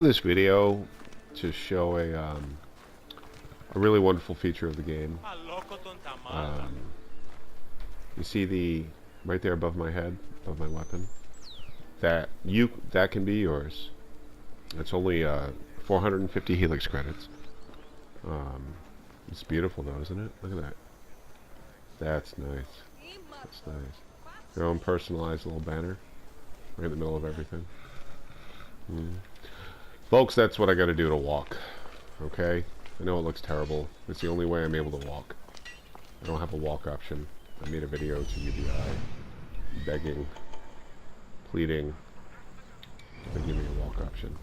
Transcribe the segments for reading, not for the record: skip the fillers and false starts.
This video to show a really wonderful feature of the game. You see the right there above my head, above my weapon. That can be yours. It's only 450 Helix credits. It's beautiful though, isn't it? Look at that. That's nice. That's nice. Your own personalized little banner, right in the middle of everything. Folks, that's what I gotta do to walk. Okay? I know it looks terrible. It's the only way I'm able to walk. I don't have a walk option. I made a video to UBI begging, pleading to give me a walk option.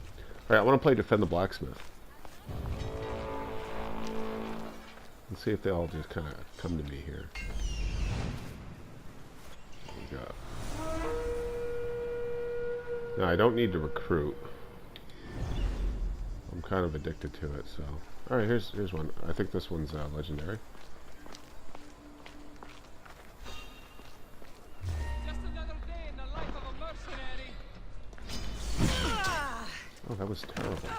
Alright, I want to play Defend the Blacksmith. Let's see if they all just kind of come to me here. There we go. Now, I don't need to recruit. I'm kind of addicted to it, so... Alright, here's one. I think this one's legendary. Just another day in the life of a mercenary. Oh, that was terrible.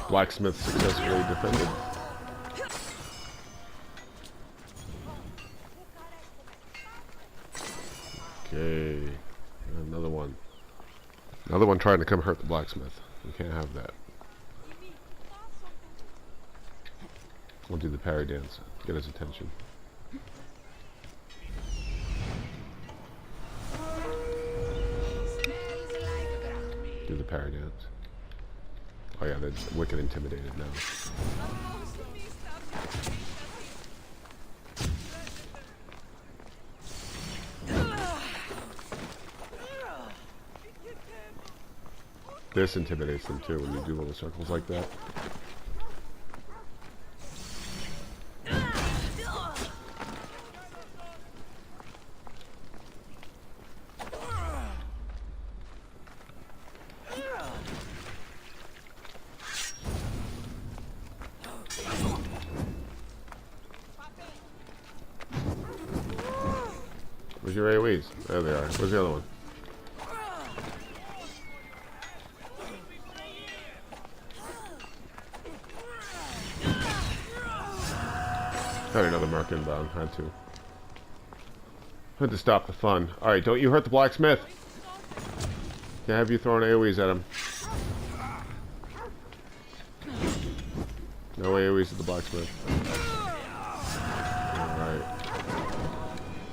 Blacksmith successfully defended. Okay, another one. Another one trying to come hurt the blacksmith. We can't have that. We'll do the parry dance. Get his attention. Do the parry dance. Oh yeah, they're wicked intimidated now. This intimidates them too when you do little circles like that. Where's your AoEs? There they are. Where's the other one? Got another Merc inbound. Had to stop the fun. Alright, don't you hurt the blacksmith. Can't have you throwing AoEs at him. No AoEs at the blacksmith. Alright.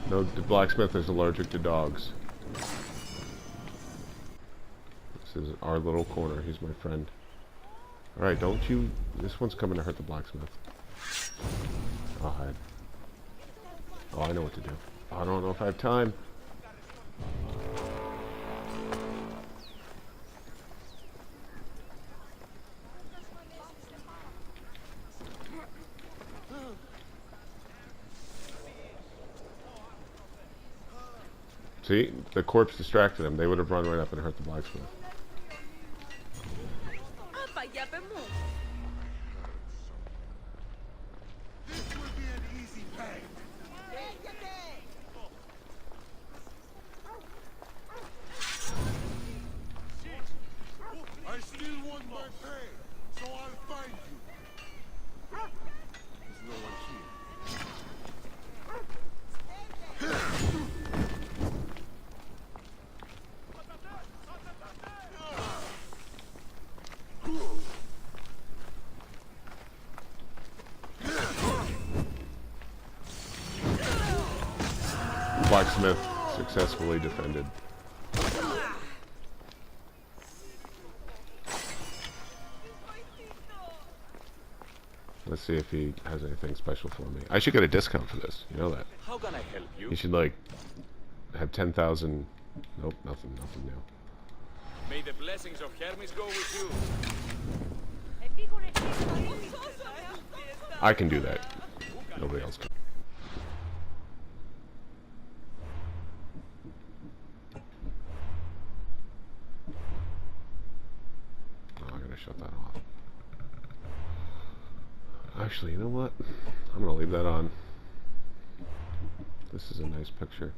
No, the blacksmith is allergic to dogs. This is our little corner. He's my friend. Alright, don't you... This one's coming to hurt the blacksmith. I'll hide. Oh, I know what to do. I don't know if I have time. See? The corpse distracted them. They would have run right up and hurt the blacksmith. I still want my pay, so I'll find you. There's no one here. Blacksmith successfully defended. Let's see if he has anything special for me. I should get a discount for this. You know that. How can I help you? You should like have 10,000. Nope, nothing new. May the blessings of Hermes go with you. I can do that. Nobody else can. shut that off. Actually, you know what? I'm gonna leave that on. This is a nice picture.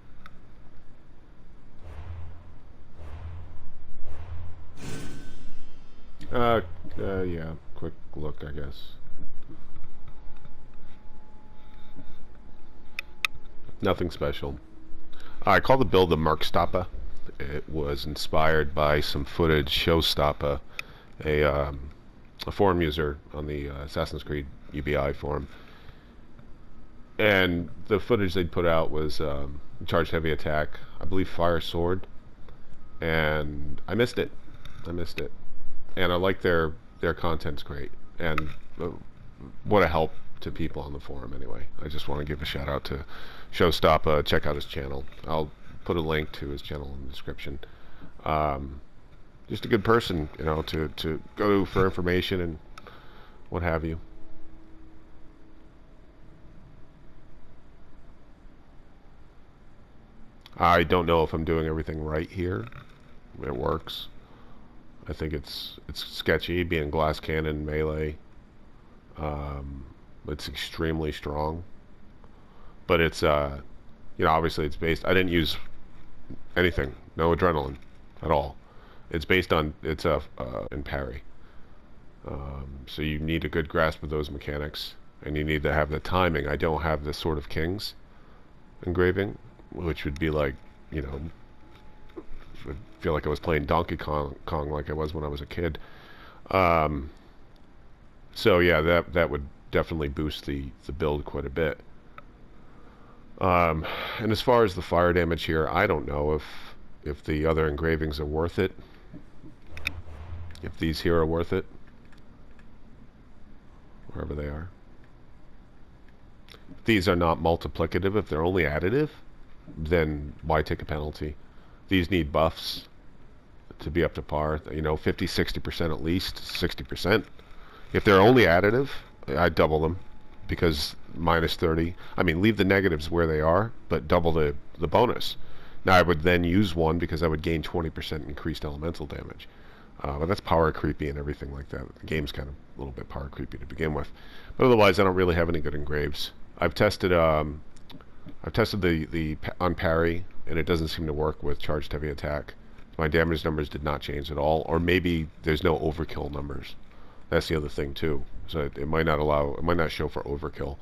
Yeah, quick look, I guess. Nothing special. I call the build the Merc Stoppa. It was inspired by some footage Show Stoppa, a forum user on the Assassin's Creed UBI forum. And the footage they'd put out was charged heavy attack, I believe fire sword, and I missed it. And I like their content's great, and what a help to people on the forum anyway. I just want to give a shout out to Show Stoppa. Check out his channel. I'll put a link to his channel in the description. Just a good person, you know, to go for information and what have you. I don't know if I'm doing everything right here. It works. I think it's sketchy, being glass cannon melee. It's extremely strong, but it's you know, obviously it's based. I didn't use anything, no adrenaline at all. It's based on and parry. So you need a good grasp of those mechanics, and you need to have the timing. I don't have the Sword of Kings engraving, which would be like, you know, I feel like I was playing Donkey Kong like I was when I was a kid. So yeah, that would definitely boost the build quite a bit. And as far as the fire damage here, I don't know if the other engravings are worth it. If these here are worth it, wherever they are. If these are not multiplicative, if they're only additive, then why take a penalty? These need buffs to be up to par, you know, 50-60% at least, 60%. If they're only additive, I double them, because minus 30. I mean, leave the negatives where they are, but double the bonus. Now I would then use one because I would gain 20% increased elemental damage. But that's power creepy and everything like that. The game's kind of a little bit power creepy to begin with. But otherwise, I don't really have any good engraves. I've tested the on parry, and it doesn't seem to work with charged heavy attack. My damage numbers did not change at all, or maybe there's no overkill numbers. That's the other thing too. So it might not show for overkill.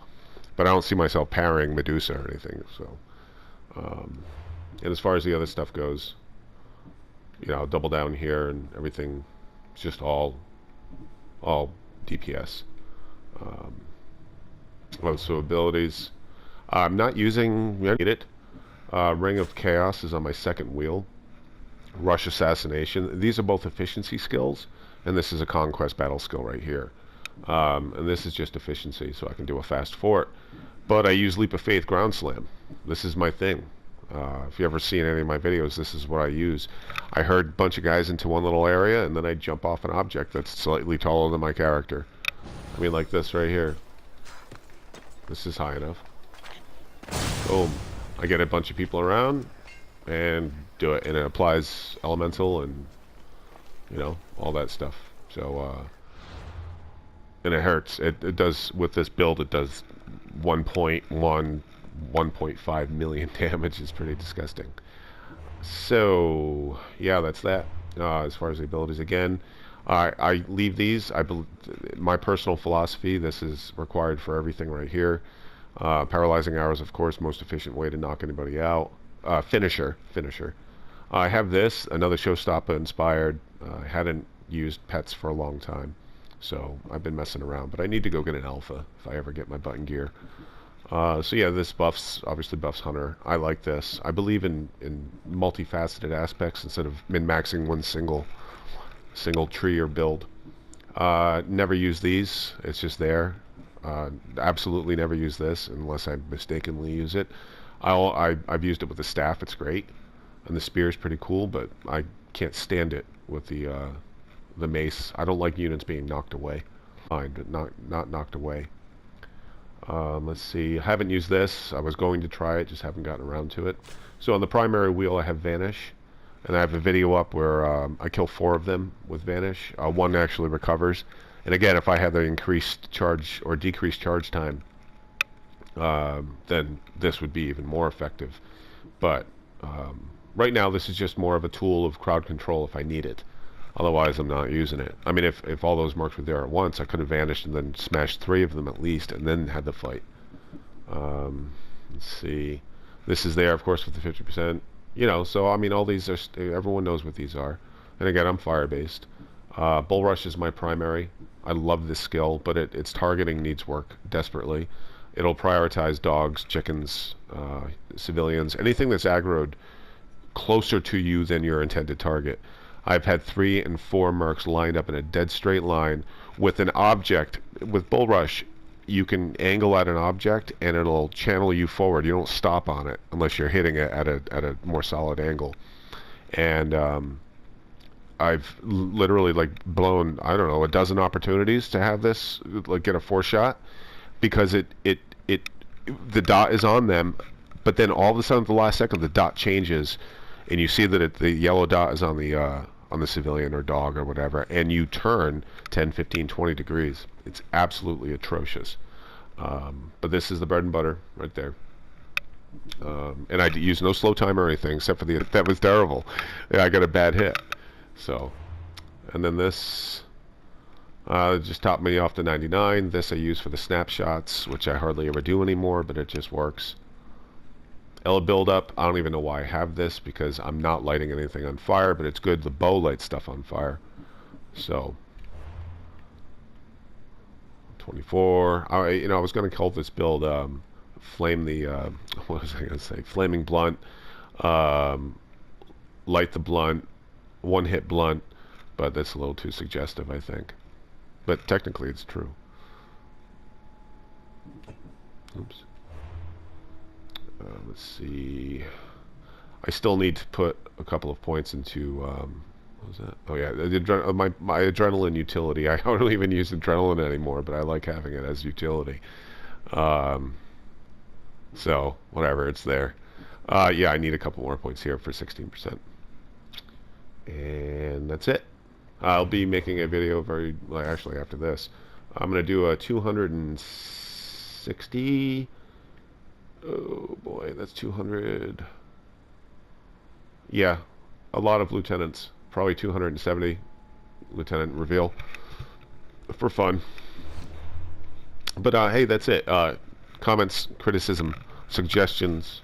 But I don't see myself parrying Medusa or anything. So, and as far as the other stuff goes, you know, I'll double down here and everything. It's just all DPS. So abilities. I'm not using it. Ring of Chaos is on my second wheel. Rush Assassination. These are both efficiency skills, and this is a conquest battle skill right here. And this is just efficiency, so I can do a fast fort. But I use Leap of Faith Ground Slam. This is my thing. If you ever seen any of my videos, this is what I use. I herd a bunch of guys into one little area, and then I jump off an object that's slightly taller than my character. I mean, like this right here. This is high enough. Boom. I get a bunch of people around and do it, and it applies elemental and, you know, all that stuff. So and it hurts. It does, with this build, it does 1.5 million damage. Is pretty disgusting. So yeah, that's that. As far as the abilities, again, I leave these. My personal philosophy, this is required for everything right here. Paralyzing arrows, of course, most efficient way to knock anybody out. Finisher. I have this, another Show Stoppa inspired. I hadn't used pets for a long time, so I've been messing around. But I need to go get an alpha if I ever get my button gear. So yeah, this obviously buffs Hunter. I like this. I believe in multifaceted aspects instead of min-maxing one single tree or build. Never use these. It's just there. Absolutely never use this unless I mistakenly use it. I've used it with the staff. It's great, and the spear is pretty cool, but I can't stand it with the mace. I don't like units being knocked away. Fine, but not knocked away. Let's see. I haven't used this. I was going to try it, just haven't gotten around to it. So on the primary wheel, I have Vanish. And I have a video up where I kill 4 of them with Vanish. 1 actually recovers. And again, if I had the increased charge or decreased charge time, then this would be even more effective. But right now, this is just more of a tool of crowd control if I need it. Otherwise, I'm not using it. I mean, if all those Mercs were there at once, I could have vanished and then smashed 3 of them at least, and then had the fight. Let's see. This is there, of course, with the 50%. You know, so I mean, all these are. Everyone knows what these are. And again, I'm fire-based. Bull Rush is my primary. I love this skill, but its targeting needs work desperately. It'll prioritize dogs, chickens, civilians, anything that's aggroed closer to you than your intended target. I've had 3 and 4 Mercs lined up in a dead straight line with an object. With Bull Rush, you can angle at an object and it'll channel you forward. You don't stop on it unless you're hitting it at a more solid angle. And I've literally like blown, I don't know, a dozen opportunities to have this like get a 4-shot because the dot is on them, but then all of a sudden at the last second the dot changes and you see that the yellow dot is on the civilian or dog or whatever, and you turn 10, 15, 20 degrees. It's absolutely atrocious. But this is the bread and butter right there. And I use no slow time or anything except for that was terrible. Yeah, I got a bad hit. So, and then this just topped me off to 99. This I use for the snapshots, which I hardly ever do anymore, but it just works. Ella build up, I don't even know why I have this because I'm not lighting anything on fire, but it's good. The bow lights stuff on fire. So 24. I was going to call this build flame the what was I going to say? Flaming blunt, light the blunt, 1-hit blunt, but that's a little too suggestive, I think. But technically, it's true. Oops. Let's see. I still need to put a couple of points into what was that? Oh yeah, my adrenaline utility. I don't even use adrenaline anymore, but I like having it as utility. So whatever, it's there. Yeah, I need a couple more points here for 16%, and that's it. I'll be making a video actually after this. I'm gonna do a 260. Oh boy, that's 200. Yeah, a lot of lieutenants. Probably 270 lieutenant reveal for fun. But hey, that's it. Comments, criticism, suggestions,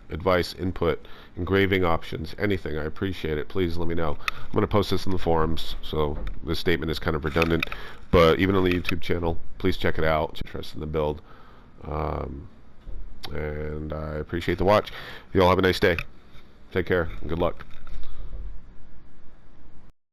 advice, input, engraving options, anything. I appreciate it. Please let me know. I'm going to post this in the forums, so this statement is kind of redundant. But even on the YouTube channel, please check it out. If you're interested in the build. And I appreciate the watch. You all have a nice day. Take care and good luck.